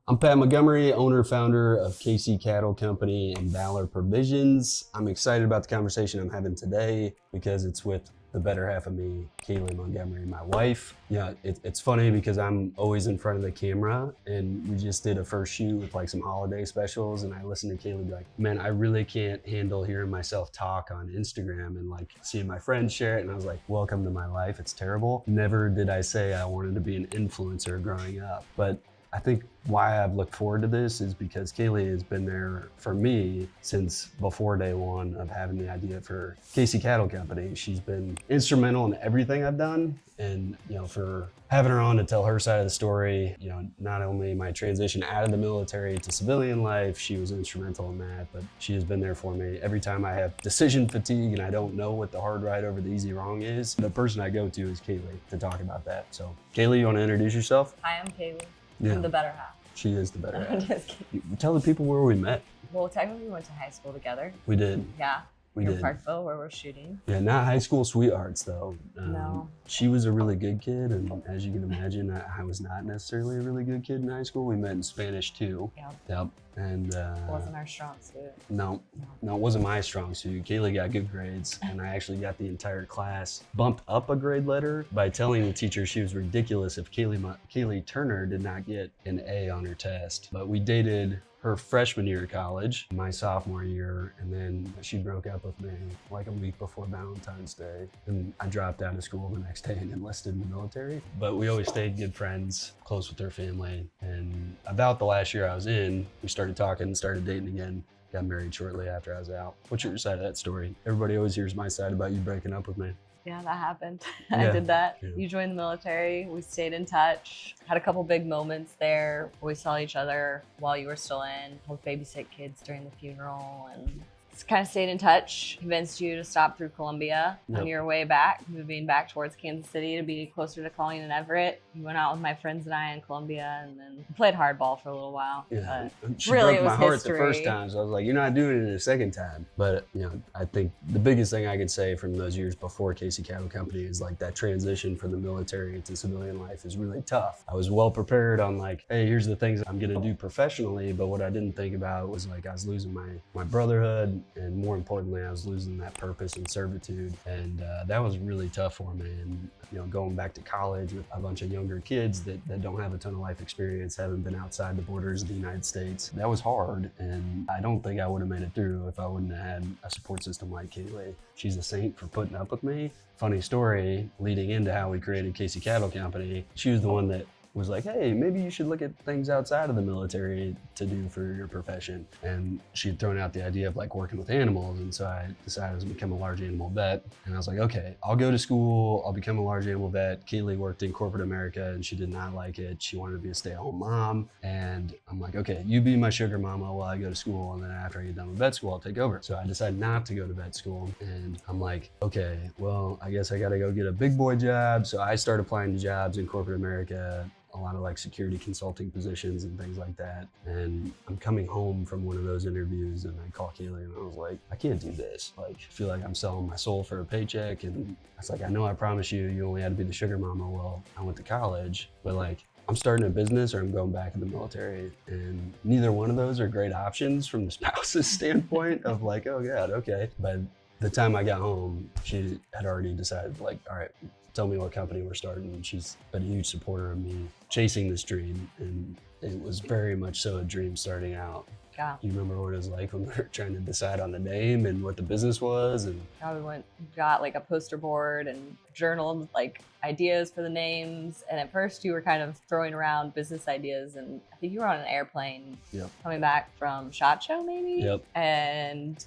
I'm Pat Montgomery, owner, founder of KC Cattle Company and Valor Provisions. I'm excited about the conversation I'm having today because it's with the better half of me, Kaleigh Montgomery, my wife. Yeah, it's funny because I'm always in front of the camera, and we just did a first shoot with like some holiday specials, and I listened to Kaleigh be like, man, I really can't handle hearing myself talk on Instagram and like seeing my friends share it. And I was like, welcome to my life. It's terrible. Never did I say I wanted to be an influencer growing up, but I think why I've looked forward to this is because Kaleigh has been there for me since before day one of having the idea for KC Cattle Company. She's been instrumental in everything I've done, and for having her on to tell her side of the story, not only my transition out of the military to civilian life, she was instrumental in that, but she has been there for me every time I have decision fatigue and I don't know what the hard right over the easy wrong is. The person I go to is Kaleigh to talk about that. So Kaleigh, you want to introduce yourself? Hi, I'm Kaleigh. Yeah. I'm the better half. She is the better I'm half. just kidding. Tell the people where we met. Well, technically we went to high school together. We did. Yeah. We in did. Parkville, where we're shooting. Yeah, not high school sweethearts though. No. She was a really good kid, and as you can imagine, I was not necessarily a really good kid in high school. We met in Spanish too. Yep. And Wasn't our strong suit. No, it wasn't my strong suit. Kaleigh got good grades, and I actually got the entire class bumped up a grade letter by telling the teacher she was ridiculous if Kaleigh Turner did not get an A on her test. But we dated her freshman year of college, my sophomore year, and then she broke up with me like a week before Valentine's Day. And I dropped out of school the next day and enlisted in the military. But we always stayed good friends, close with her family. And about the last year I was in, we started talking, started dating again, got married shortly after I was out. What's your side of that story? Everybody always hears my side about you breaking up with me. Yeah, that happened. Yeah. I did that. Yeah. You joined the military. We stayed in touch. Had a couple big moments there. We saw each other while you were still in. Helped babysit kids during the funeral and just kind of stayed in touch. Convinced you to stop through Columbia on your way back, moving back towards Kansas City to be closer to Colleen and Everett. You went out with my friends and I in Columbia, and then played hardball for a little while. Yeah, she really, broke it was my heart history. the first time, so I was like, you're not doing it a second time. But I think the biggest thing I could say from those years before KC Cattle Company is like that transition from the military to civilian life is really tough. I was well prepared on like, hey, here's the things I'm gonna do professionally, but what I didn't think about was like I was losing my brotherhood, and more importantly, I was losing that purpose and servitude, and that was really tough for me. And going back to college with a bunch of younger kids that don't have a ton of life experience, haven't been outside the borders of the United States, that was hard. And I don't think I would have made it through if I wouldn't have had a support system like Kaleigh. She's a saint for putting up with me. Funny story, leading into how we created KC Cattle Company, she was the one that was like, hey, maybe you should look at things outside of the military to do for your profession. And she had thrown out the idea of like working with animals. And so I decided to become a large animal vet. And I was like, okay, I'll go to school, I'll become a large animal vet. Kaleigh worked in corporate America and she did not like it. She wanted to be a stay-at-home mom. And I'm like, okay, you be my sugar mama while I go to school. And then after I get done with vet school, I'll take over. So I decided not to go to vet school. And I'm like, okay, well, I guess I gotta go get a big boy job. So I started applying to jobs in corporate America, a lot of like security consulting positions and things like that. And I'm coming home from one of those interviews and I call Kaleigh and I was like, I can't do this. Like, I feel like I'm selling my soul for a paycheck. And it's like, I know I promised you only had to be the sugar mama. Well, I went to college, but like, I'm starting a business or I'm going back in the military. And neither one of those are great options from the spouse's standpoint of like, oh God, okay. By the time I got home, she had already decided like, all right, tell me what company we're starting. And she's been a huge supporter of me chasing this dream. And it was very much so a dream starting out. Yeah. You remember what it was like when we were trying to decide on the name and what the business was? And Yeah, got like a poster board and journaled like ideas for the names. And at first you were kind of throwing around business ideas, and I think you were on an airplane coming back from SHOT Show maybe? Yep. And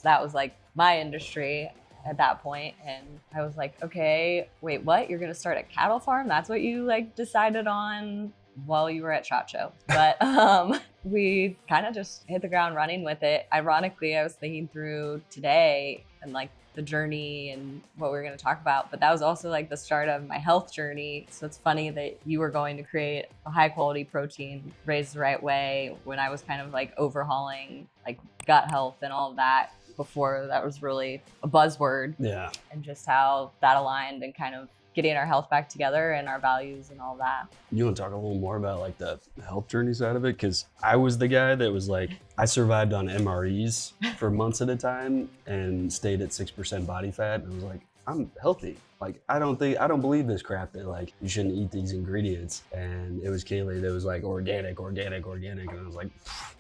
that was like my industry at that point. And I was like, okay, wait, what? You're gonna start a cattle farm? That's what you like decided on while you were at SHOT Show. But we kind of just hit the ground running with it. Ironically, I was thinking through today and like the journey and what we were going to talk about, but that was also like the start of my health journey. So it's funny that you were going to create a high quality protein raised the right way when I was kind of like overhauling like gut health and all of that before that was really a buzzword. yeah, And just how that aligned and kind of getting our health back together and our values and all that. You want to talk a little more about like the health journey side of it? Because I was the guy that was like, I survived on MREs for months at a time and stayed at 6% body fat. And I was like, I'm healthy. Like, I don't believe this crap that like you shouldn't eat these ingredients. And it was Kaleigh that was like organic. And I was like,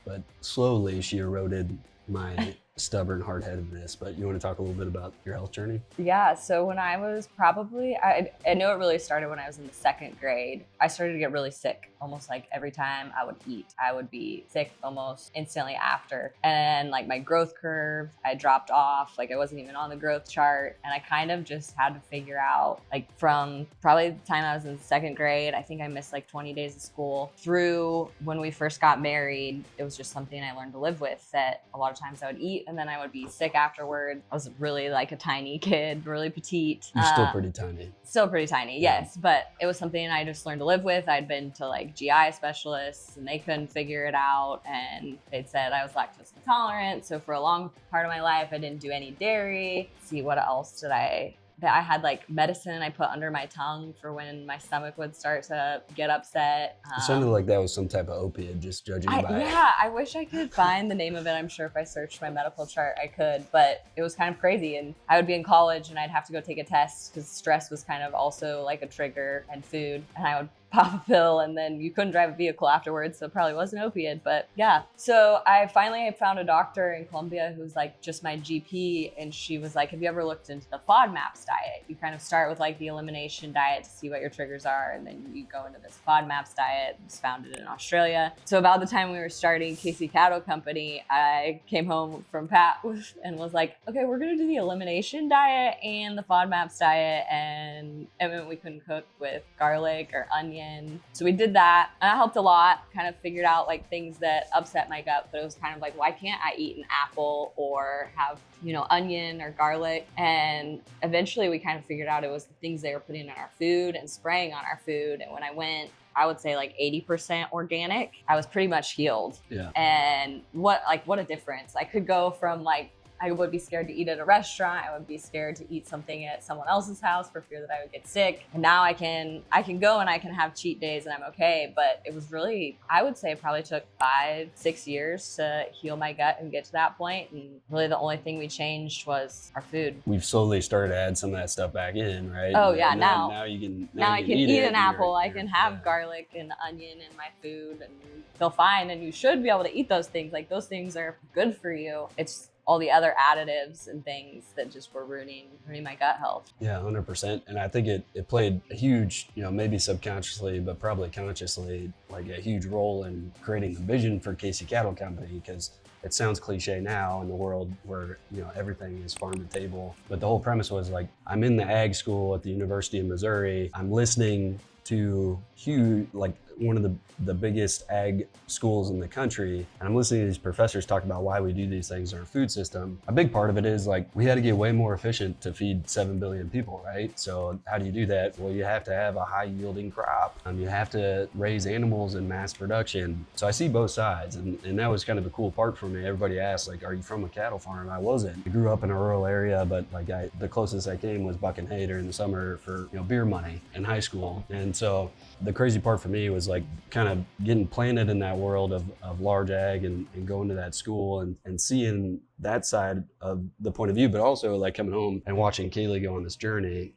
but slowly she eroded my stubborn hard-headedness. But you want to talk a little bit about your health journey? Yeah, so when I was probably, I know it really started when I was in the 2nd grade. I started to get really sick almost like every time I would eat. I would be sick almost instantly after. And like my growth curve, I dropped off. Like I wasn't even on the growth chart. And I kind of just had to figure out, like from probably the time I was in the 2nd grade, I think I missed like 20 days of school, through when we first got married. It was just something I learned to live with, that a lot of times I would eat and then I would be sick afterward. I was really like a tiny kid, really petite. You're still pretty tiny. Still pretty tiny, yes. But it was something I just learned to live with. I'd been to like GI specialists and they couldn't figure it out. And they'd said I was lactose intolerant. So for a long part of my life, I didn't do any dairy. Let's see, what else did I had like medicine I put under my tongue for when my stomach would start to get upset. It sounded like that was some type of opiate, just judging by it. Yeah, I wish I could find the name of it. I'm sure if I searched my medical chart, I could, but it was kind of crazy. And I would be in college and I'd have to go take a test because stress was kind of also like a trigger, and food. And I would pop a pill and then you couldn't drive a vehicle afterwards, so it probably was an opiate. But yeah, so I finally found a doctor in Columbia who's like just my GP, and she was like, have you ever looked into the FODMAPs diet? You kind of start with like the elimination diet to see what your triggers are, and then you go into this FODMAPs diet. It was founded in Australia. So about the time we were starting Kaleigh Cattle Company, I came home from Pat and was like, okay, we're gonna do the elimination diet and the FODMAPs diet, and it meant we couldn't cook with garlic or onion. So we did that, and that helped a lot. Kind of figured out like things that upset my gut, but it was kind of like, why can't I eat an apple or have, onion or garlic? And eventually we kind of figured out it was the things they were putting in our food and spraying on our food. And when I went, I would say like 80% organic, I was pretty much healed. Yeah. And what a difference. I could go from like, I would be scared to eat at a restaurant. I would be scared to eat something at someone else's house for fear that I would get sick. And now I can go and I can have cheat days and I'm okay. But it was really, I would say it probably took 5-6 years to heal my gut and get to that point. And really the only thing we changed was our food. We've slowly started to add some of that stuff back in, right? Oh yeah, now you can I can eat an apple. I can have garlic and onion in my food and feel fine. And you should be able to eat those things. Like those things are good for you. It's all the other additives and things that just were ruining my gut health. Yeah, 100%. And I think it played a huge, maybe subconsciously, but probably consciously, like a huge role in creating the vision for Kaleigh Cattle Company, because it sounds cliche now in the world where, everything is farm to table. But the whole premise was like, I'm in the ag school at the University of Missouri. I'm listening to huge, like one of the biggest ag schools in the country. And I'm listening to these professors talk about why we do these things in our food system. A big part of it is like, we had to get way more efficient to feed 7 billion people, right? So how do you do that? Well, you have to have a high yielding crop. You have to raise animals in mass production. So I see both sides. And that was kind of a cool part for me. Everybody asked like, are you from a cattle farm? I wasn't. I grew up in a rural area, but like the closest I came was bucking hay during the summer for beer money in high school. And so the crazy part for me was like kind of getting planted in that world of large ag and going to that school and seeing that side of the point of view, but also like coming home and watching Kaleigh go on this journey.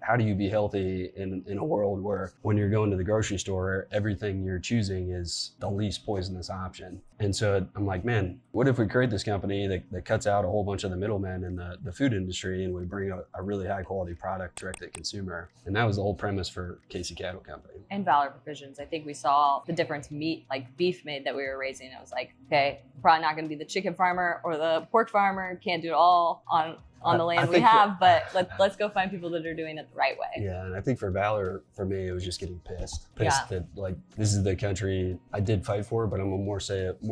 How do you be healthy in a world where when you're going to the grocery store, everything you're choosing is the least poisonous option? And so I'm like, man, what if we create this company that cuts out a whole bunch of the middlemen in the food industry, and we bring a really high quality product direct to consumer? And that was the whole premise for Kaleigh Cattle Company. And Valor Provisions. I think we saw the difference meat, like beef made, that we were raising. It was like, okay, probably not going to be the chicken farmer or the pork farmer. Can't do it all on the land we have, but let's go find people that are doing it the right way. Yeah, and I think for Valor, for me, it was just getting pissed Yeah. that like this is the country I did fight for, but I'm gonna more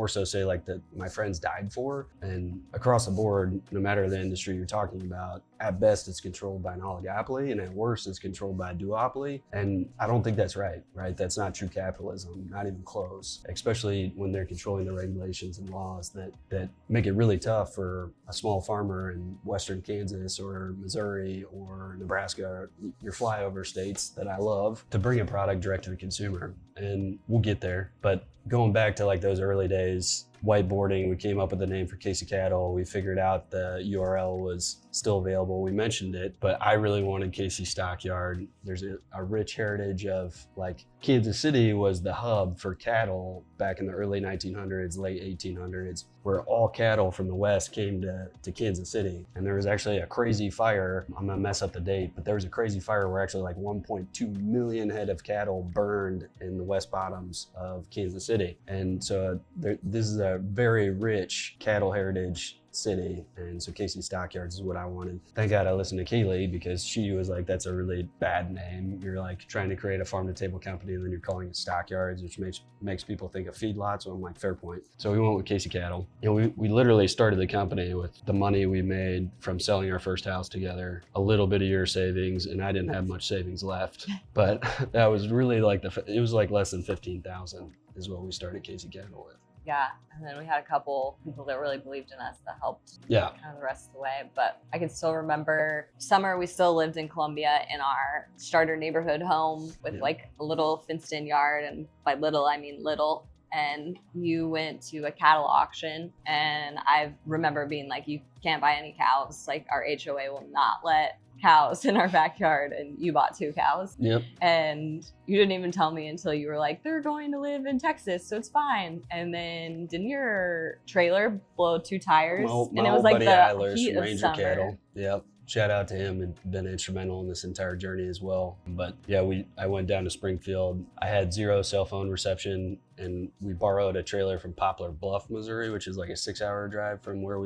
so say like that my friends died for. And across the board, no matter the industry you're talking about, at best it's controlled by an oligopoly, and at worst it's controlled by a duopoly. And I don't think that's right? That's not true capitalism, not even close. Especially when they're controlling the regulations and laws that make it really tough for a small farmer in Western western Kansas or Missouri or Nebraska, your flyover states that I love, to bring a product direct to the consumer. And we'll get there. But going back to like those early days, whiteboarding, we came up with the name for Casey Cattle. We figured out the URL was still available. We mentioned it, but I really wanted Casey Stockyard. There's a rich heritage of like Kansas City was the hub for cattle back in the early 1900s, late 1800s, where all cattle from the West came to Kansas City. And there was actually a crazy fire. I'm gonna mess up the date, but there was a crazy fire where actually like 1.2 million head of cattle burned in the West Bottoms of Kansas City. And so this is a very rich cattle heritage city, and so Casey Stockyards is what I wanted. Thank God I listened to Kaleigh, because she was like, that's a really bad name. You're like trying to create a farm to table company and then you're calling it Stockyards, which makes people think of feedlots. So I'm like, fair point. So we went with Casey Cattle. You know, we literally started the company with the money we made from selling our first house together, a little bit of your savings, and I didn't have much savings left, but that was really like it was like less than 15,000 is what we started Casey Cattle with. Yeah, and then we had a couple people that really believed in us that helped Yeah. kind of the rest of the way. But I can still remember summer, we still lived in Columbia in our starter neighborhood home with like a little fenced-in yard, and by little, I mean little. And you went to a cattle auction, and I remember being like, you can't buy any cows. Like, our HOA will not let cows in our backyard, and you bought 2 cows. Yep. And you didn't even tell me until you were like, they're going to live in Texas, so it's fine. And then didn't your trailer blow 2 tires? My And it was old like buddy the Eilers heat from of Ranger summer. Cattle. Yep. Shout out to him, and been instrumental in this entire journey as well. But yeah, I went down to Springfield. I had 0 cell phone reception, and we borrowed a trailer from Poplar Bluff, Missouri, which is like a 4-hour drive from where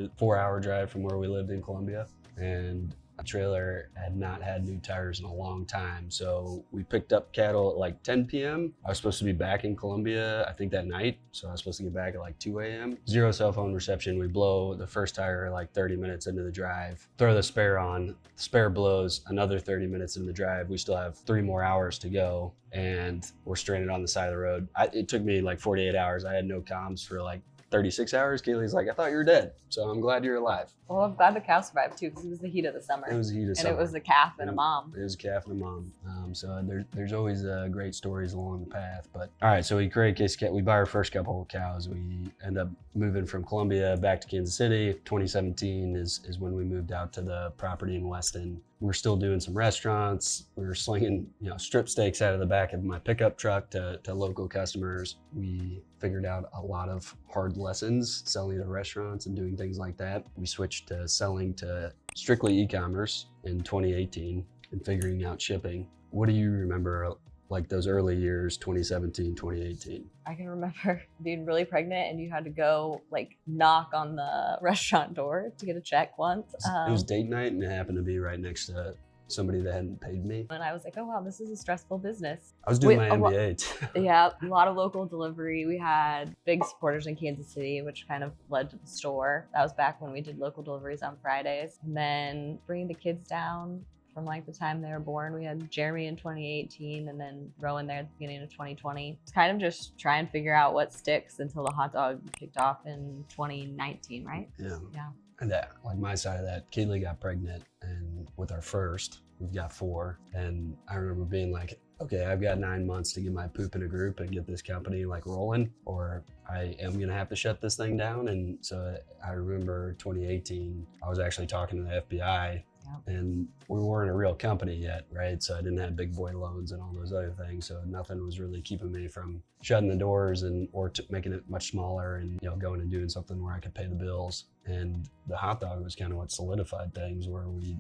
we lived in Columbia. And the trailer had not had new tires in a long time. So we picked up cattle at like 10 p.m. I was supposed to be back in Columbia, I think that night. So I was supposed to get back at like 2 a.m. 0 cell phone reception. We blow the first tire like 30 minutes into the drive, throw the spare on, the spare blows another 30 minutes into the drive. We still have 3 more hours to go, and we're stranded on the side of the road. It took me like 48 hours. I had no comms for like 36 hours. Kayleigh's like, I thought you were dead. So I'm glad you're alive. Well, I'm glad the cow survived too, because it was the heat of the summer. It was the heat of and summer. it was the calf and a mom. It was a calf and a mom. So there's always great stories along the path. But all right, so we create Casey Cat. We buy our first couple of cows. We end up moving from Columbia back to Kansas City. 2017 is when we moved out to the property in Weston. We're still doing some restaurants. We were slinging, strip steaks out of the back of my pickup truck to local customers. We figured out a lot of hard lessons selling to restaurants and doing things like that. We switched to selling to strictly e-commerce in 2018 and figuring out shipping. What do you remember like those early years, 2017, 2018? I can remember being really pregnant, and you had to go like knock on the restaurant door to get a check once. It was date night, and it happened to be right next to somebody that hadn't paid me. And I was like, oh wow, this is a stressful business. I was doing my MBA too. Yeah, a lot of local delivery. We had big supporters in Kansas City, which kind of led to the store. That was back when we did local deliveries on Fridays. And then bringing the kids down from like the time they were born. We had Jeremy in 2018, and then Rowan there at the beginning of 2020. It's kind of just try and figure out what sticks until the hot dog kicked off in 2019, right? Yeah. Yeah. And that, like my side of that, Kaleigh got pregnant, and with our first, we've got 4. And I remember being like, okay, I've got 9 months to get my poop in a group and get this company like rolling, or I am gonna have to shut this thing down. And so I remember 2018, I was actually talking to the FBI. And we weren't a real company yet, right? So I didn't have big boy loans and all those other things. So nothing was really keeping me from shutting the doors or making it much smaller and going and doing something where I could pay the bills. And the hot dog was kind of what solidified things, where we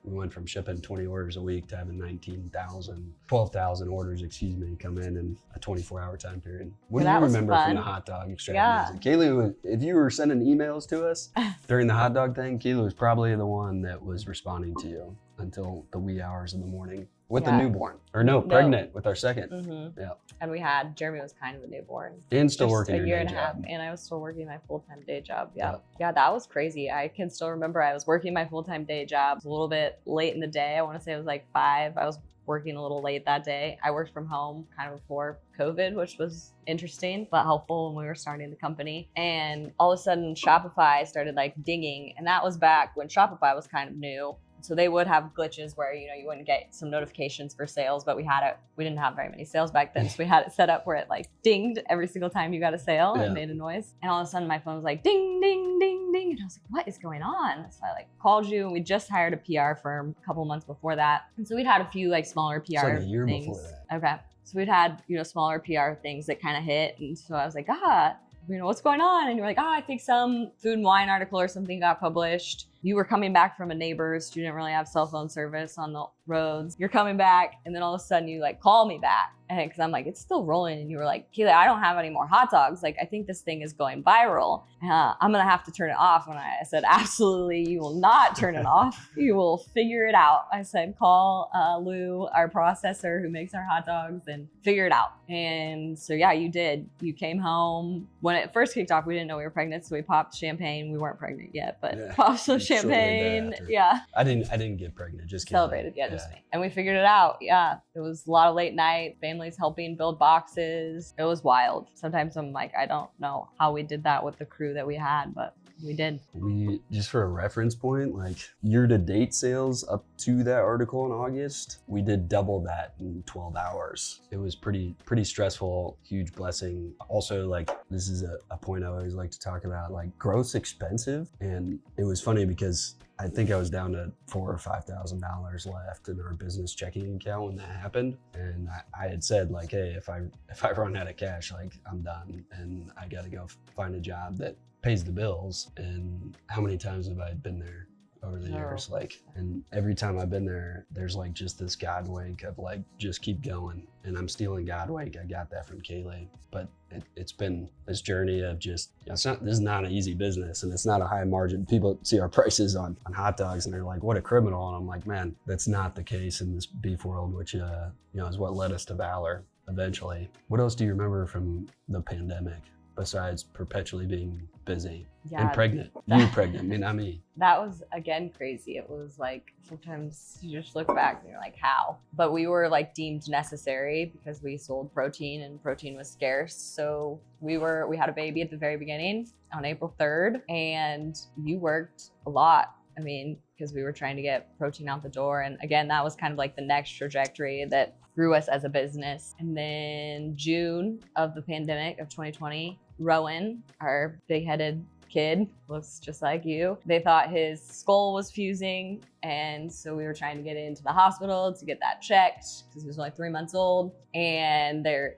went from shipping 20 orders a week to having 12,000 orders, come in a 24-hour time period. What do you remember from the hot dog extravaganza? Yeah. Kaleigh, if you were sending emails to us during the hot dog thing, Kaleigh was probably the one that was responding to you until the wee hours of the morning with the newborn. Or pregnant with our second. Mm-hmm. Yeah. And Jeremy was kind of a newborn. And still working a year your and day a half. job. And I was still working my full-time day job. Yeah, that was crazy. I can still remember I was working my full-time day job. It was a little bit late in the day. I want to say it was like 5. I was working a little late that day. I worked from home kind of before COVID, which was interesting but helpful when we were starting the company. And all of a sudden Shopify started like dinging. And that was back when Shopify was kind of new. So they would have glitches where, you wouldn't get some notifications for sales, but we didn't have very many sales back then. So we had it set up where it like dinged every single time you got a sale. It made a noise. And all of a sudden my phone was like ding, ding, ding, ding. And I was like, what is going on? So I like called you, and we just hired a PR firm a couple months before that. And so we'd had a few like smaller PR It's like a year things. before that. Okay. So we'd had, smaller PR things that kind of hit. And so I was like, what's going on? And you're like, I think some food and wine article or something got published. You were coming back from a neighbor's who didn't really have cell phone service on the roads. You're coming back, and then all of a sudden you like call me back. And because I'm like, it's still rolling. And you were like, Kaleigh, I don't have any more hot dogs. Like, I think this thing is going viral. I'm going to have to turn it off. And I said, absolutely, you will not turn it off. You will figure it out. I said, call Lou, our processor who makes our hot dogs, and figure it out. And so, yeah, you did. You came home. When it first kicked off, we didn't know we were pregnant. So we popped champagne. We weren't pregnant yet, but popped some champagne. Yeah. I didn't get pregnant. Just celebrated. Yeah, just me. And we figured it out. Yeah. It was a lot of late night. Families helping build boxes. It was wild. Sometimes I'm like, I don't know how we did that with the crew that we had, but we did. We, just for a reference point, like year-to-date sales up to that article in August, we did double that in 12 hours. It was pretty stressful, huge blessing. Also, like, this is a point I always like to talk about, like growth's expensive. And it was funny because I think I was down to $4,000 or $5,000 left in our business checking account when that happened. And I had said like, hey, if I run out of cash, like I'm done and I got to go find a job that pays the bills. And how many times have I been there over the years? Like, and every time I've been there, there's like just this God wink of like, just keep going. And I'm stealing God wink. I got that from Kaleigh. But it's been this journey of just, this is not an easy business, and it's not a high margin. People see our prices on hot dogs and they're like, what a criminal. And I'm like, man, that's not the case in this beef world, which is what led us to Valor eventually. What else do you remember from the pandemic besides perpetually being busy and pregnant? You pregnant, I mean, not me. That was, again, crazy. It was like, sometimes you just look back and you're like, how? But we were like deemed necessary because we sold protein and protein was scarce. So we had a baby at the very beginning on April 3rd, and you worked a lot. I mean, because we were trying to get protein out the door. And again, that was kind of like the next trajectory that grew us as a business. And then June of the pandemic of 2020, Rowan, our big-headed kid, looks just like you. They thought his skull was fusing, and so we were trying to get into the hospital to get that checked because he was only 3 months old. And they're,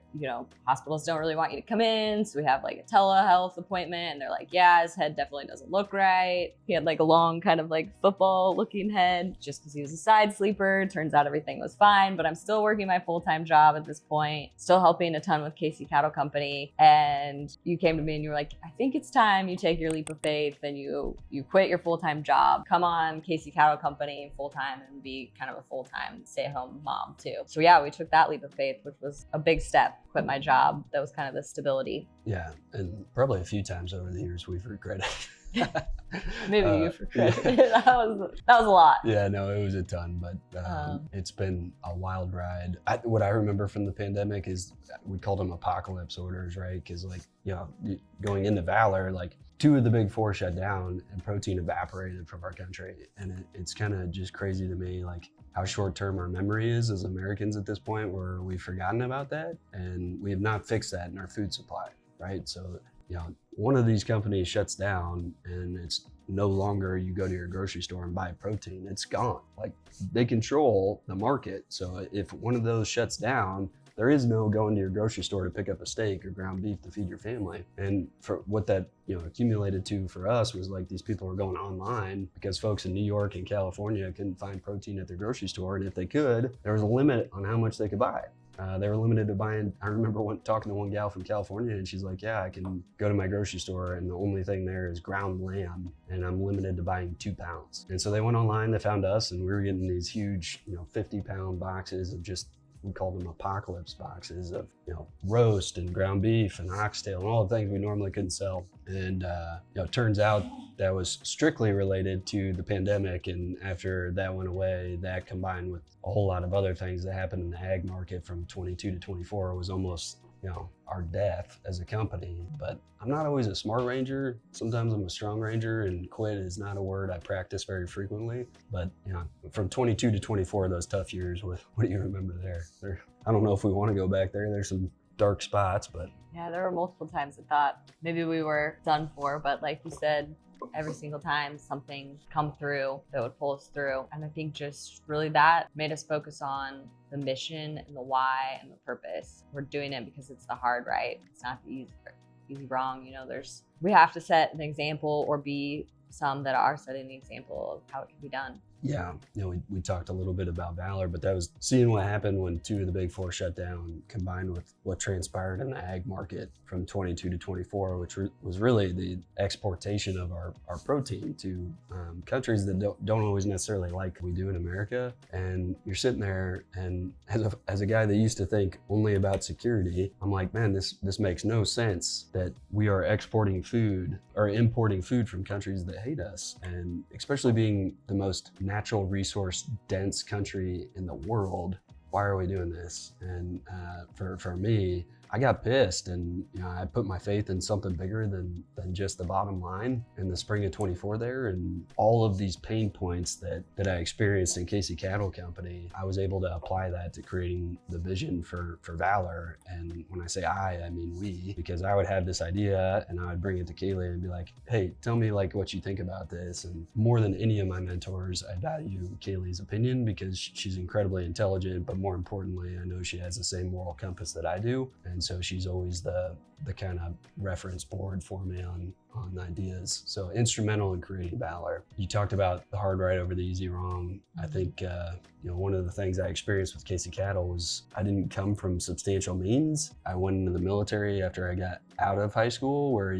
hospitals don't really want you to come in, so we have like a telehealth appointment, and they're like, yeah, his head definitely doesn't look right. He had like a long kind of like football looking head just because he was a side sleeper. Turns out everything was fine, but I'm still working my full-time job at this point, still helping a ton with Kaleigh Cattle Company. And you came to me and you were like, I think it's time you take your leap of faith and you quit your full-time job, come on Kaleigh Cattle Company full-time and be kind of a full-time stay-at-home mom too. So yeah, we took that leap of faith, which was a big step. Quit my job. That was kind of the stability. Yeah, and probably a few times over the years we've regretted. Maybe you've regretted. that was a lot. Yeah, no, it was a ton, but it's been a wild ride. What I remember from the pandemic is we called them apocalypse orders, right? Because going into Valor, like 2 of the big 4 shut down and protein evaporated from our country. And it's kind of just crazy to me, like how short-term our memory is as Americans at this point, where we've forgotten about that. And we have not fixed that in our food supply, right? So, one of these companies shuts down and it's no longer you go to your grocery store and buy protein, it's gone. Like, they control the market. So if one of those shuts down, there is no going to your grocery store to pick up a steak or ground beef to feed your family. And for what that accumulated to for us was like these people were going online because folks in New York and California couldn't find protein at their grocery store. And if they could, there was a limit on how much they could buy. They were limited to buying. I remember talking to one gal from California, and she's like, yeah, I can go to my grocery store and the only thing there is ground lamb, and I'm limited to buying 2 pounds. And so they went online, they found us, and we were getting these huge 50-pound boxes of just we called them apocalypse boxes of, roast and ground beef and oxtail and all the things we normally couldn't sell. And, it turns out that was strictly related to the pandemic. And after that went away, that combined with a whole lot of other things that happened in the ag market from 22 to 24 was almost, our death as a company. But I'm not always a smart ranger. Sometimes I'm a strong ranger, and quit is not a word I practice very frequently. But from 22 to 24 of those tough years, what do you remember there? I don't know if we want to go back there. There's some dark spots, but yeah, there were multiple times I thought maybe we were done for, but like you said, every single time something come through that would pull us through. And I think just really that made us focus on the mission and the why and the purpose. We're doing it because it's the hard right. It's not the easy wrong. We have to set an example or be some that are setting the example of how it can be done. Yeah, we talked a little bit about Valor, but that was seeing what happened when 2 of the big 4 shut down, combined with what transpired in the ag market from 22 to 24, which was really the exportation of our protein to countries that don't always necessarily like what we do in America. And you're sitting there, and as a guy that used to think only about security, I'm like, man, this makes no sense that we are exporting food or importing food from countries that hate us, and especially being the most natural resource dense country in the world. Why are we doing this? And for me, I got pissed, and I put my faith in something bigger than just the bottom line in the spring of 24 there. And all of these pain points that I experienced in Kaleigh Cattle Company, I was able to apply that to creating the vision for Valor. And when I say I mean we, because I would have this idea and I would bring it to Kaleigh and be like, hey, tell me like what you think about this. And more than any of my mentors, I value Kaleigh's opinion because she's incredibly intelligent, but more importantly, I know she has the same moral compass that I do. And so she's always the kind of reference board for me on ideas. So instrumental in creating Valor. You talked about the hard right over the easy wrong. I think one of the things I experienced with Kaleigh Cattle was I didn't come from substantial means. I went into the military after I got out of high school, where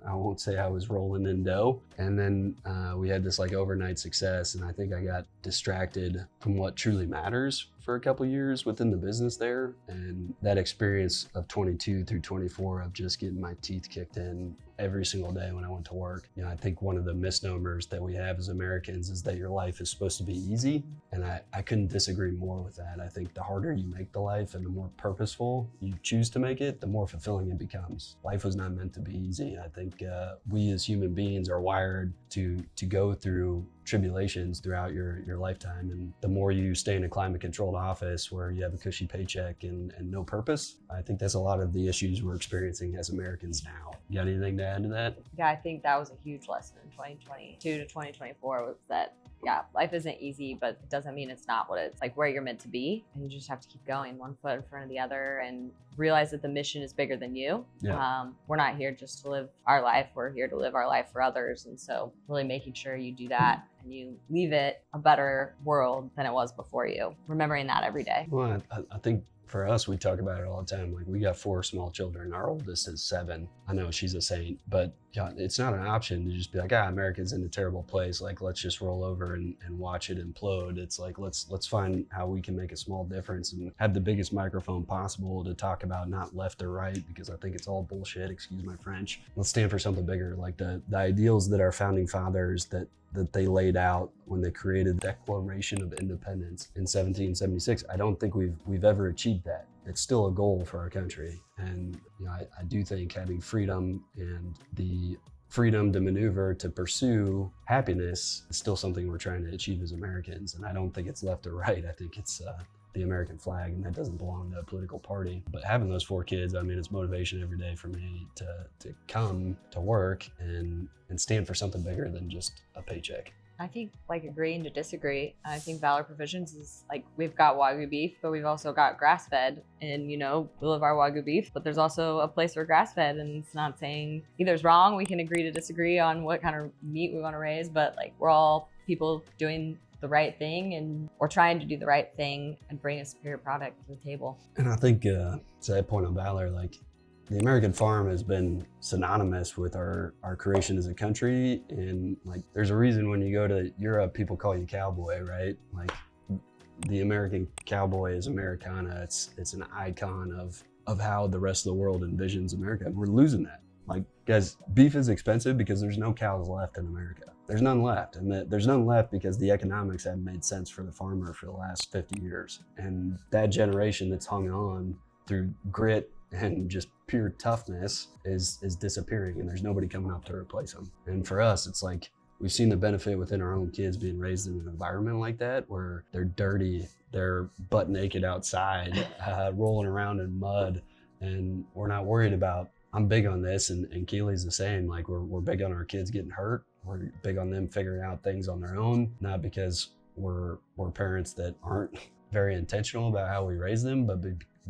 I won't say I was rolling in dough. And then we had this like overnight success, and I think I got distracted from what truly matters for a couple years within the business there. And that experience of 22 through 24 of just getting my teeth kicked in every single day when I went to work. I think one of the misnomers that we have as Americans is that your life is supposed to be easy. And I couldn't disagree more with that. I think the harder you make the life and the more purposeful you choose to make it, the more fulfilling it becomes. Life was not meant to be easy. I think we as human beings are wired to go through tribulations throughout your lifetime. And the more you stay in a climate controlled office where you have a cushy paycheck and no purpose, I think that's a lot of the issues we're experiencing as Americans now. You got anything to add to that? Yeah, I think that was a huge lesson in 2022 to 2024 was that life isn't easy, but it doesn't mean it's not what it's like where you're meant to be. And you just have to keep going one foot in front of the other and realize that the mission is bigger than you. Yeah. We're not here just to live our life. We're here to live our life for others. And so really making sure you do that and you leave it a better world than it was before you. Remembering that every day. Well, I think for us, we talk about it all the time. Like, we got 4 small children. Our oldest is 7. I know she's a saint, but it's not an option to just be like, America's in a terrible place. Like, let's just roll over and watch it implode. It's like, let's find how we can make a small difference and have the biggest microphone possible to talk about not left or right, because I think it's all bullshit, excuse my French. Let's stand for something bigger, like the ideals that our founding fathers that they laid out when they created the Declaration of Independence in 1776. I don't think we've ever achieved that. It's still a goal for our country. And I do think having freedom and the freedom to maneuver, to pursue happiness is still something we're trying to achieve as Americans. And I don't think it's left or right. I think it's the American flag, and that doesn't belong to a political party. But having those 4 kids, I mean, it's motivation every day for me to come to work and stand for something bigger than just a paycheck. I think like agreeing to disagree. I think Valor Provisions is like, we've got Wagyu beef, but we've also got grass fed, and we love our Wagyu beef, but there's also a place for grass fed, and it's not saying either's wrong. We can agree to disagree on what kind of meat we want to raise, but like, we're all people doing the right thing, and we're trying to do the right thing and bring a superior product to the table. And I think to that point on Valor, like, the American farm has been synonymous with our creation as a country. And like, there's a reason when you go to Europe, people call you cowboy, right? Like, the American cowboy is Americana. It's an icon of how the rest of the world envisions America. And we're losing that. Like, guys, beef is expensive because there's no cows left in America. There's none left. And there's none left because the economics haven't made sense for the farmer for the last 50 years. And that generation that's hung on through grit and just pure toughness is disappearing, and there's nobody coming up to replace them. And for us, it's like, we've seen the benefit within our own kids being raised in an environment like that, where they're dirty, they're butt naked outside, rolling around in mud, and we're not worried about, I'm big on this, and Kaleig's the same. Like, we're big on our kids getting hurt. We're big on them figuring out things on their own, not because we're parents that aren't very intentional about how we raise them, but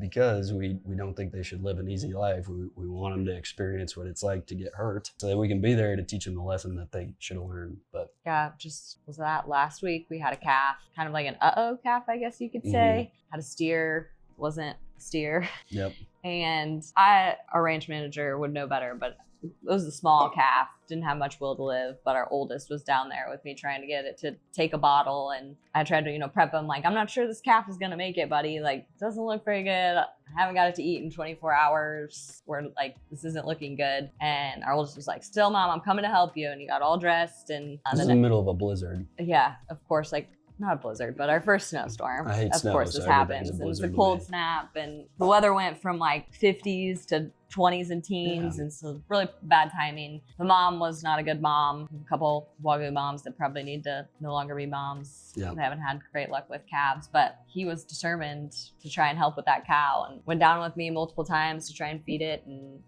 because we don't think they should live an easy life. We want them to experience what it's like to get hurt, so that we can be there to teach them the lesson that they should have learned. But yeah, just was that last week we had a calf, kind of like an calf, I guess you could say. Had a steer, wasn't a steer. Yep. And our ranch manager would know better, but it was a small calf, didn't have much will to live, but our oldest was down there with me trying to get it to take a bottle, and I tried to, prep him, like, I'm not sure this calf is gonna make it, buddy. Like, doesn't look very good. I haven't got it to eat in 24 hours. We're like, this isn't looking good. And our oldest was like, still, Mom, I'm coming to help you. And he got all dressed, and this is in the middle of a blizzard. Yeah, of course, like, not a blizzard, but our first snowstorm. I hate snow, of course, so this happens. And it's a cold snap, and the weather went from like 50s to 20s and teens, and so really bad timing. The mom was not a good mom. A couple Wagyu moms that probably need to no longer be moms. Yeah. They haven't had great luck with calves, but he was determined to try and help with that cow, and went down with me multiple times to try and feed it. And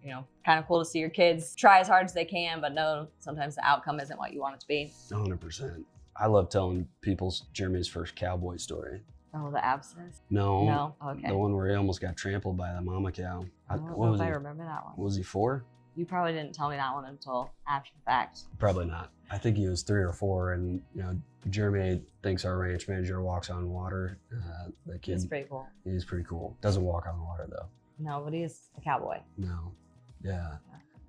kind of cool to see your kids try as hard as they can, but no, sometimes the outcome isn't what you want it to be. 100%. I love telling people Jeremy's first cowboy story. Oh, the abscess? No. Okay. The one where he almost got trampled by the mama cow. I don't know if I remember that one. Was he 4? You probably didn't tell me that one until after the fact. Probably not. I think he was 3 or 4, and Jeremy thinks our ranch manager walks on water. The kid. He's pretty cool. He's pretty cool. Doesn't walk on water though. No, but he is a cowboy. No. Yeah.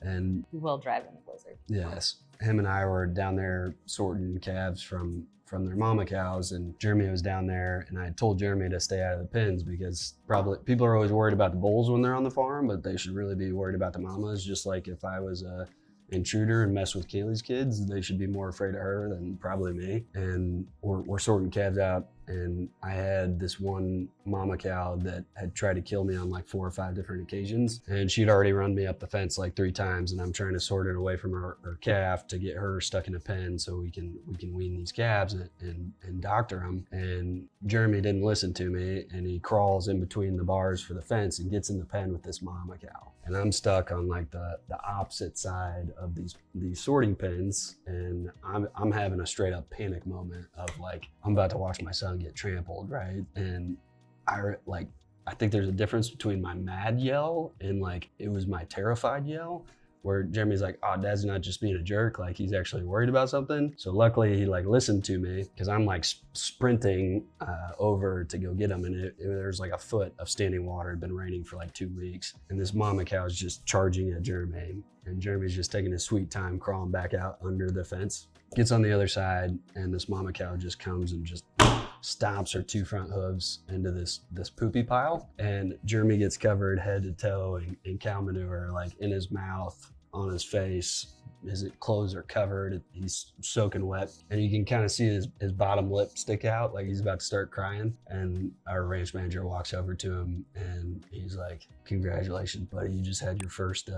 And he will drive in the blizzard. Yes. Him and I were down there sorting calves from their mama cows, and Jeremy was down there, and I told Jeremy to stay out of the pens, because probably people are always worried about the bulls when they're on the farm, but they should really be worried about the mamas. Just like if I was a intruder and mess with Kaleigh's kids, they should be more afraid of her than probably me. And we're sorting calves out, and I had this one mama cow that had tried to kill me on like 4 or 5 different occasions, and she'd already run me up the fence like 3 times, and I'm trying to sort it away from her calf to get her stuck in a pen so we can wean these calves and doctor them. And Jeremy didn't listen to me, and he crawls in between the bars for the fence and gets in the pen with this mama cow. And I'm stuck on like the opposite side of these sorting pens, and I'm having a straight up panic moment of like, I'm about to watch my son get trampled, right? And I think there's a difference between my mad yell and like it was my terrified yell, where Jeremy's like, oh, Dad's not just being a jerk, like he's actually worried about something. So luckily he like listened to me, because I'm like sprinting over to go get him, and there's like a foot of standing water. It had been raining for like 2 weeks, and this mama cow is just charging at Jeremy, and Jeremy's just taking his sweet time crawling back out under the fence. Gets on the other side, and this mama cow just comes and just stomps her 2 front hooves into this poopy pile, and Jeremy gets covered head to toe in cow manure, like in his mouth, on his face. His clothes are covered. He's soaking wet, and you can kind of see his bottom lip stick out, like he's about to start crying. And our ranch manager walks over to him, and he's like, congratulations, buddy, you just had your first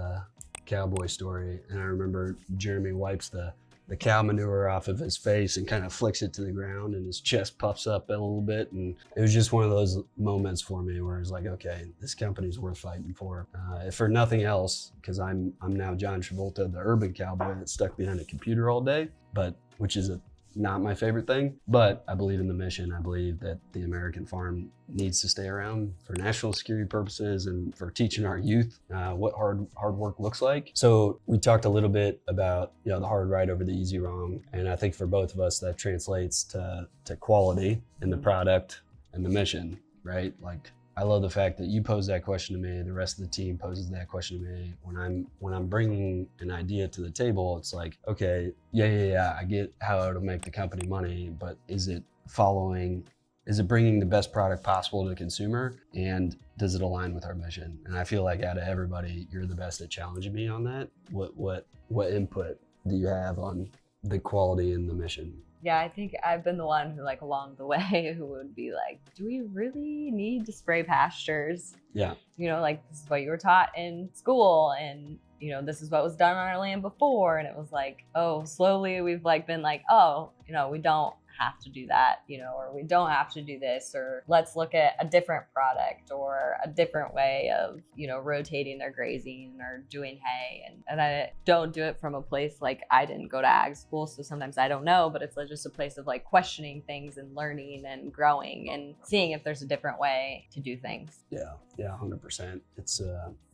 cowboy story. And I remember Jeremy wipes the cow manure off of his face and kind of flicks it to the ground, and his chest puffs up a little bit. And it was just one of those moments for me where it's like, okay, this company's worth fighting for. If for nothing else, because I'm now John Travolta, the urban cowboy that's stuck behind a computer all day, but which is not my favorite thing. But I believe in the mission. I believe that the American farm needs to stay around for national security purposes and for teaching our youth what hard work looks like. So we talked a little bit about the hard right over the easy wrong, and I think for both of us that translates to quality in the product and the mission, right? Like, I love the fact that you pose that question to me, the rest of the team poses that question to me. When I'm bringing an idea to the table, it's like, okay, yeah, I get how it'll make the company money, but is it following is it bringing the best product possible to the consumer, and does it align with our mission? And I feel like out of everybody, you're the best at challenging me on that. What input do you have on the quality and the mission? Yeah, I think I've been the one who, like, along the way, who would be like, do we really need to spray pastures? Yeah. You know, like, this is what you were taught in school, and, you know, this is what was done on our land before. And it was like, oh, slowly we've like been like, oh, you know, we don't have to do that, you know, or we don't have to do this, or let's look at a different product or a different way of, you know, rotating their grazing or doing hay. And I don't do it from a place like, I didn't go to ag school, so sometimes I don't know, but it's like just a place of like questioning things and learning and growing and seeing if there's a different way to do things. Yeah, 100%. It's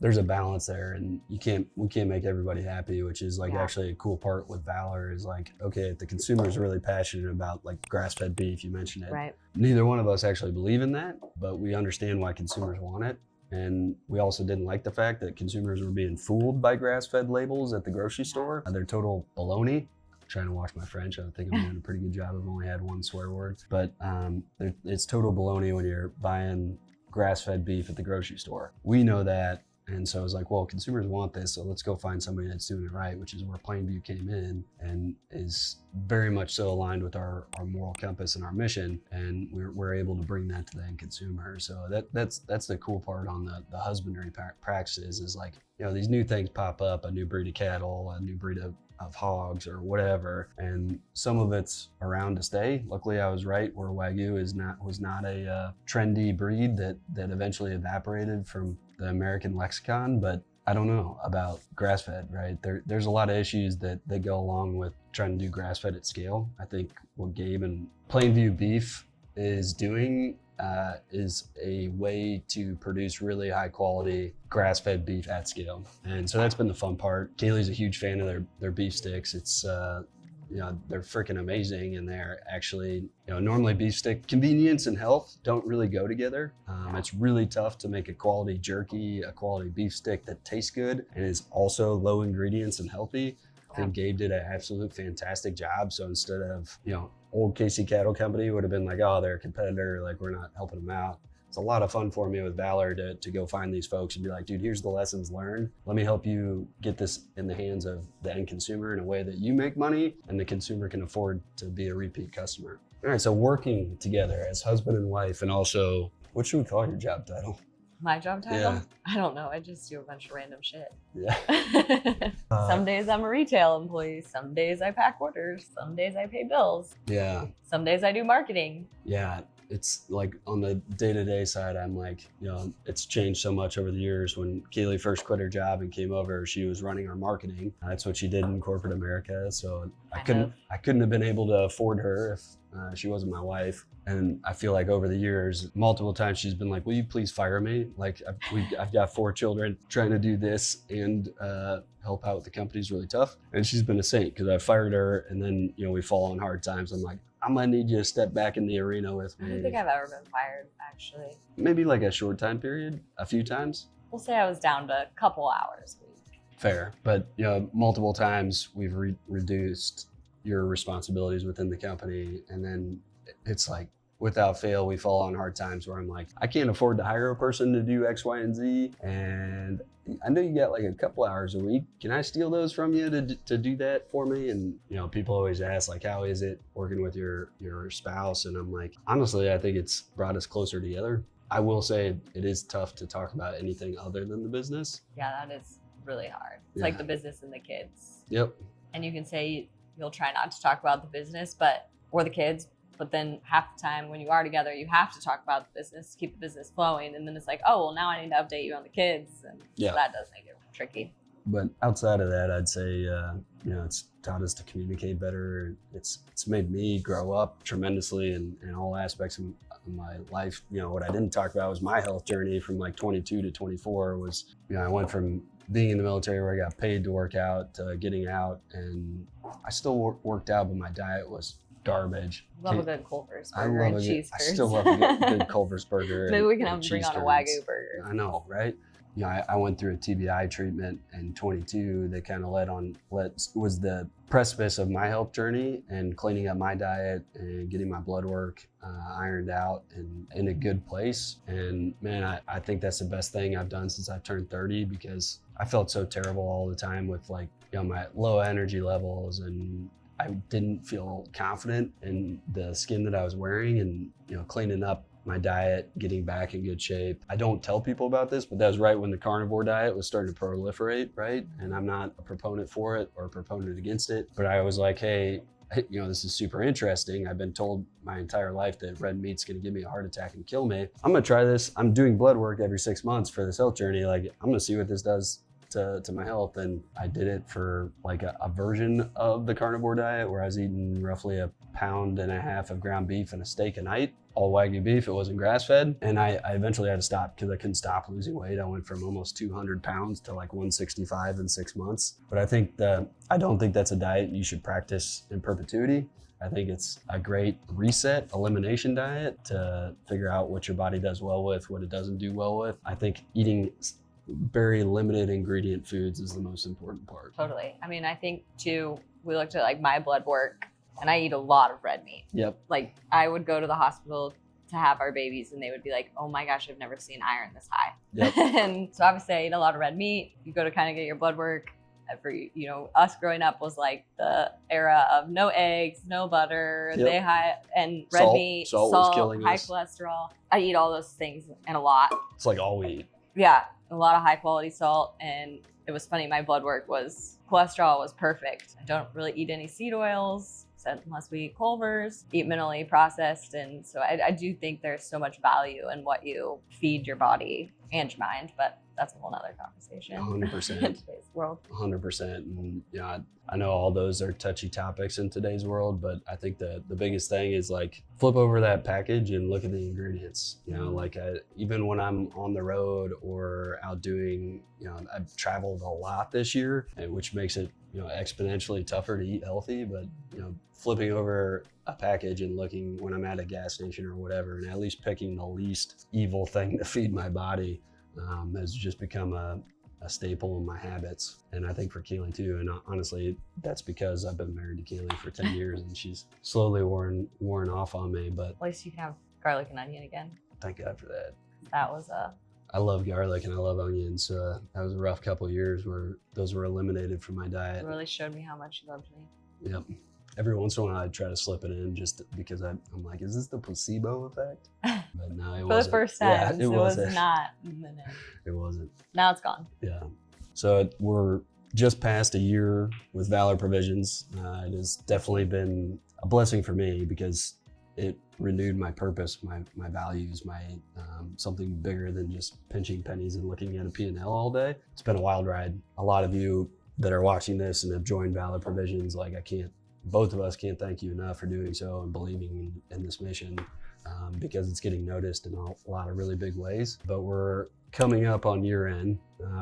there's a balance there, and we can't make everybody happy, which is like actually a cool part with Valor is like, okay, if the consumer is really passionate about like grass-fed beef, you mentioned it. Right. Neither one of us actually believe in that, but we understand why consumers want it. And we also didn't like the fact that consumers were being fooled by grass-fed labels at the grocery store. They're total baloney. Trying to watch my French. I think I'm doing a pretty good job. I've only had one swear word, but it's total baloney when you're buying grass-fed beef at the grocery store. We know that. And so I was like, well, consumers want this, so let's go find somebody that's doing it right, which is where Plainview came in and is very much so aligned with our moral compass and our mission. And we're able to bring that to the end consumer. So that's the cool part on the husbandry practices is like, you know, these new things pop up, a new breed of cattle, a new breed of hogs or whatever, and some of it's around to stay. Luckily, I was right where Wagyu was not a trendy breed that eventually evaporated from the American lexicon. But I don't know about grass-fed, right? There's a lot of issues that go along with trying to do grass-fed at scale. I think what Gabe and Plainview Beef is doing is a way to produce really high quality grass-fed beef at scale. And so that's been the fun part. Kaleigh's a huge fan of their beef sticks. It's, you know, they're freaking amazing. And they're actually, you know, normally beef stick convenience and health don't really go together. It's really tough to make a quality jerky, a quality beef stick that tastes good and is also low ingredients and healthy. I think Gabe did an absolute fantastic job. So instead of, you know, old Casey Cattle Company would have been like, oh, they're a competitor, like we're not helping them out. It's a lot of fun for me with Valor to go find these folks and be like, dude, here's the lessons learned. Let me help you get this in the hands of the end consumer in a way that you make money and the consumer can afford to be a repeat customer. All right, so working together as husband and wife, and also, what should we call your job title? My job title? Yeah. I don't know. I just do a bunch of random shit. Yeah. Some days I'm a retail employee. Some days I pack orders. Some days I pay bills. Yeah. Some days I do marketing. Yeah. It's like on the day-to-day side, I'm like, you know, it's changed so much over the years. When Kaleigh first quit her job and came over, she was running our marketing. That's what she did in corporate America. So I couldn't have been able to afford her if she wasn't my wife. And I feel like over the years, multiple times she's been like, will you please fire me? Like I've got 4 children, trying to do this and help out with the company is really tough. And she's been a saint because I fired her, and then, you know, we fall on hard times. I'm like, I'm gonna need you to step back in the arena with me. I don't think I've ever been fired, actually. Maybe like a short time period, a few times. We'll say I was down to a couple hours a week. Fair, but you know, multiple times we've reduced your responsibilities within the company, and then it's like, without fail, we fall on hard times where I'm like, I can't afford to hire a person to do X, Y, and Z. And I know you got like a couple hours a week. Can I steal those from you to do that for me? And, you know, people always ask like, how is it working with your spouse? And I'm like, honestly, I think it's brought us closer together. I will say it is tough to talk about anything other than the business. Yeah, that is really hard. It's like the business and the kids. Yep. And you can say you'll try not to talk about the business, or the kids, but then half the time when you are together, you have to talk about the business, keep the business flowing. And then it's like, oh, well, now I need to update you on the kids. And so that does make it tricky. But outside of that, I'd say, you know, it's taught us to communicate better. It's made me grow up tremendously in all aspects of my life. You know, what I didn't talk about was my health journey from like 22 to 24 was, you know, I went from being in the military where I got paid to work out to getting out, and I still worked out, but my diet was garbage. Love a good Culver's burger and cheese I curds. still love a good Culver's burger. Maybe we can and bring on a curds. Wagyu burger. I know, right? I went through a TBI treatment in 22 that kind of was the precipice of my health journey and cleaning up my diet and getting my blood work ironed out and in a good place. And man, I think that's the best thing I've done since I turned 30, because I felt so terrible all the time with my low energy levels, and I didn't feel confident in the skin that I was wearing, and cleaning up my diet, getting back in good shape. I don't tell people about this, but that was right when the carnivore diet was starting to proliferate, right? And I'm not a proponent for it or a proponent against it, but I was like, hey, this is super interesting. I've been told my entire life that red meat's gonna give me a heart attack and kill me. I'm gonna try this. I'm doing blood work every 6 months for this health journey. I'm gonna see what this does to my health. And I did it for a version of the carnivore diet where I was eating roughly 1.5 pounds of ground beef and a steak a night, all Wagyu beef. It wasn't grass fed. And I eventually had to stop because I couldn't stop losing weight. I went from almost 200 pounds to 165 in 6 months. But I don't think that's a diet you should practice in perpetuity. I think it's a great reset, elimination diet to figure out what your body does well with, what it doesn't do well with. I think eating very limited ingredient foods is the most important part. Totally. I mean, I think too, we looked at my blood work, and I eat a lot of red meat. Yep. I would go to the hospital to have our babies, and they would be like, oh my gosh, I've never seen iron this high. Yep. And so obviously I eat a lot of red meat. You go to kind of get your blood work. Us growing up was the era of no eggs, no butter, Yep. and red Salt. meat, Salt was killing high us. cholesterol. I eat all those things and a lot. It's all we eat. Yeah, a lot of high quality salt. And it was funny, my blood work cholesterol was perfect. I don't really eat any seed oils, unless we eat Culver's, eat minimally processed. And so I do think there's so much value in what you feed your body and your mind, but that's a whole nother conversation. 100%. In today's world. 100%. And I know all those are touchy topics in today's world, but I think the biggest thing is flip over that package and look at the ingredients. Even when I'm on the road or out doing, I've traveled a lot this year, which makes it exponentially tougher to eat healthy. But flipping over a package and looking when I'm at a gas station or whatever, and at least picking the least evil thing to feed my body has just become a staple in my habits. And I think for Kaleigh too. And honestly, that's because I've been married to Kaleigh for 10 years and she's slowly worn off on me. But at least you can have garlic and onion again. Thank God for that. That was I love garlic and I love onions. So that was a rough couple of years where those were eliminated from my diet. It really showed me how much you loved me. Yep. Every once in a while I'd try to slip it in just because I'm like, is this the placebo effect? But no, it wasn't. For the first time, yeah, it was wasn't. not in the name. It wasn't. Now it's gone. Yeah. So we're just past a year with Valor Provisions. It has definitely been a blessing for me because it renewed my purpose, my values, my something bigger than just pinching pennies and looking at a P&L all day. It's been a wild ride. A lot of you that are watching this and have joined Valor Provisions, both of us can't thank you enough for doing so and believing in this mission because it's getting noticed in a lot of really big ways. But we're coming up on year end.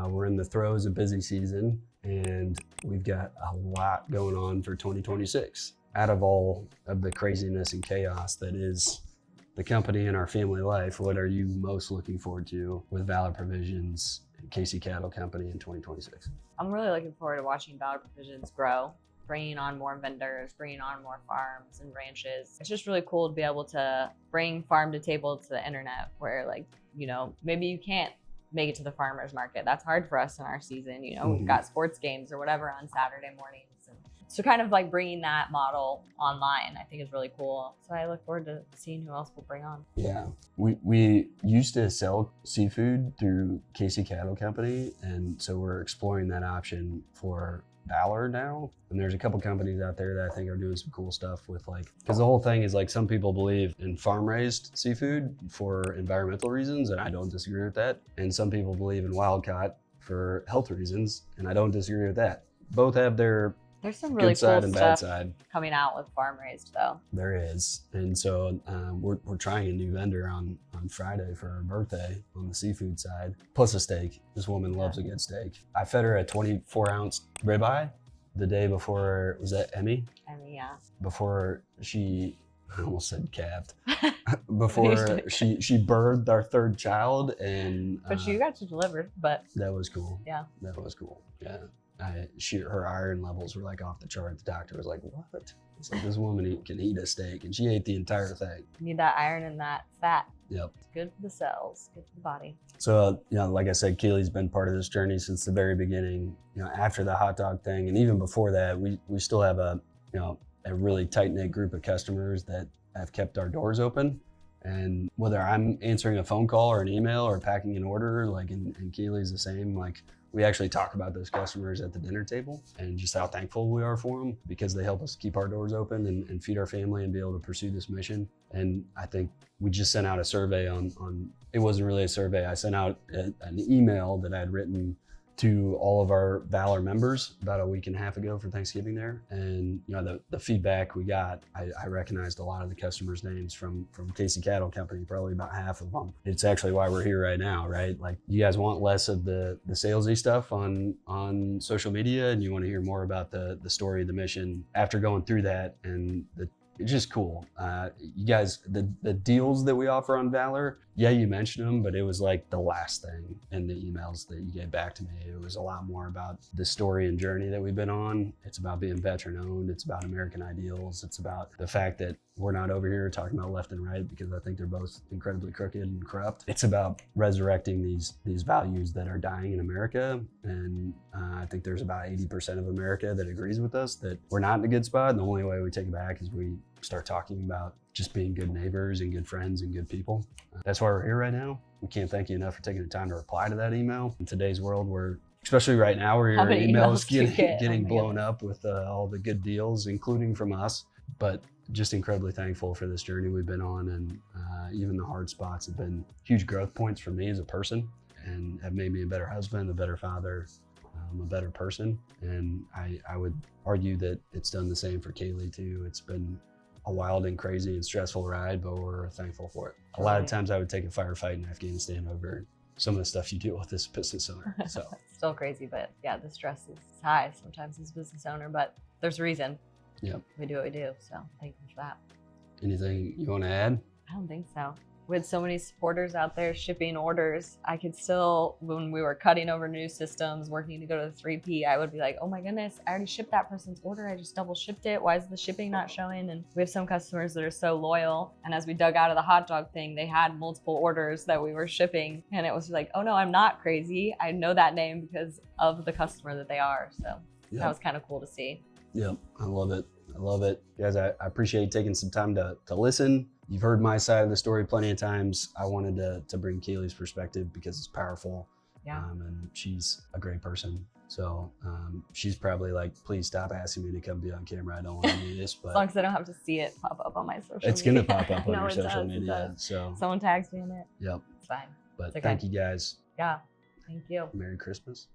We're in the throes of busy season and we've got a lot going on for 2026. Out of all of the craziness and chaos that is the company and our family life, what are you most looking forward to with Valor Provisions and Kaleigh Cattle Company in 2026? I'm really looking forward to watching Valor Provisions grow, bringing on more vendors, bringing on more farms and ranches. It's just really cool to be able to bring farm to table to the internet where maybe you can't make it to the farmer's market. That's hard for us in our season. We've got sports games or whatever on Saturday mornings. And so kind of bringing that model online, I think is really cool. So I look forward to seeing who else we'll bring on. Yeah, we used to sell seafood through Kaleigh Cattle Company. And so we're exploring that option for Valor now. And there's a couple companies out there that I think are doing some cool stuff with because the whole thing is some people believe in farm-raised seafood for environmental reasons, and I don't disagree with that. And some people believe in wild-caught for health reasons, and I don't disagree with that. Both have their There's some really good side cool and bad stuff side. coming out with farm raised though. There is. And so we're trying a new vendor on Friday for her birthday on the seafood side, plus a steak. This woman loves a good steak. I fed her a 24-ounce ribeye the day before, was that Emmy? Emmy, yeah. Before she I almost said calved. Before she birthed our third child, and But you got to deliver, but that was cool. yeah. That was cool. Yeah. Her iron levels were like off the chart. The doctor was like, what? It's like, this woman can eat a steak, and she ate the entire thing. You need that iron and that fat. Yep. It's good for the cells, good for the body. So, like I said, Kaleigh's been part of this journey since the very beginning. After the hot dog thing, and even before that, we still have a really tight-knit group of customers that have kept our doors open. And whether I'm answering a phone call or an email or packing an order, like, and Keileigh's the same, like, we actually talk about those customers at the dinner table and just how thankful we are for them, because they help us keep our doors open and feed our family and be able to pursue this mission. And I think we just sent out a survey on it wasn't really a survey. I sent out an email that I had written to all of our Valor members about a week and a half ago for Thanksgiving there. And the feedback we got, I recognized a lot of the customers' names from Casey Cattle Company, probably about half of them. It's actually why we're here right now, right? Like, you guys want less of the salesy stuff on social media, and you want to hear more about the story, the mission. After going through that, and it's just cool. You guys, the deals that we offer on Valor, yeah, you mentioned them, but it was like the last thing in the emails that you gave back to me. It was a lot more about the story and journey that we've been on. It's about being veteran owned. It's about American ideals. It's about the fact that we're not over here talking about left and right, because I think they're both incredibly crooked and corrupt. It's about resurrecting these values that are dying in America. And I think there's about 80% of America that agrees with us that we're not in a good spot. And the only way we take it back is we start talking about just being good neighbors and good friends and good people. That's why we're here right now. We can't thank you enough for taking the time to reply to that email. In today's world, especially right now, where your emails getting blown up with all the good deals, including from us. But just incredibly thankful for this journey we've been on, and even the hard spots have been huge growth points for me as a person, and have made me a better husband, a better father, a better person. And I would argue that it's done the same for Kaleigh too. It's been a wild and crazy and stressful ride, but we're thankful for it. A lot of times I would take a firefight in Afghanistan over some of the stuff you deal with as a business owner. So still crazy, but yeah, the stress is high sometimes as a business owner, but there's a reason. Yep. We do what we do, so thank you for that. Anything you want to add? I don't think so. With so many supporters out there shipping orders, I could still, when we were cutting over new systems, working to go to the 3P, I would be like, oh my goodness, I already shipped that person's order. I just double shipped it. Why is the shipping not showing? And we have some customers that are so loyal. And as we dug out of the hot dog thing, they had multiple orders that we were shipping. And it was like, oh no, I'm not crazy. I know that name because of the customer that they are. So that was kind of cool to see. Yep, I love it. I love it. Guys, I appreciate you taking some time to listen. You've heard my side of the story plenty of times. I wanted to bring Kaleigh's perspective because it's powerful. Yeah. And she's a great person. So she's probably like, please stop asking me to come be on camera. I don't want to do this. But as long as I don't have to see it pop up on my social media. It's going to pop up on No, your it social does, media. So someone tags me in it. Yep. It's fine. But It's okay. thank you guys. Yeah. Thank you. Merry Christmas.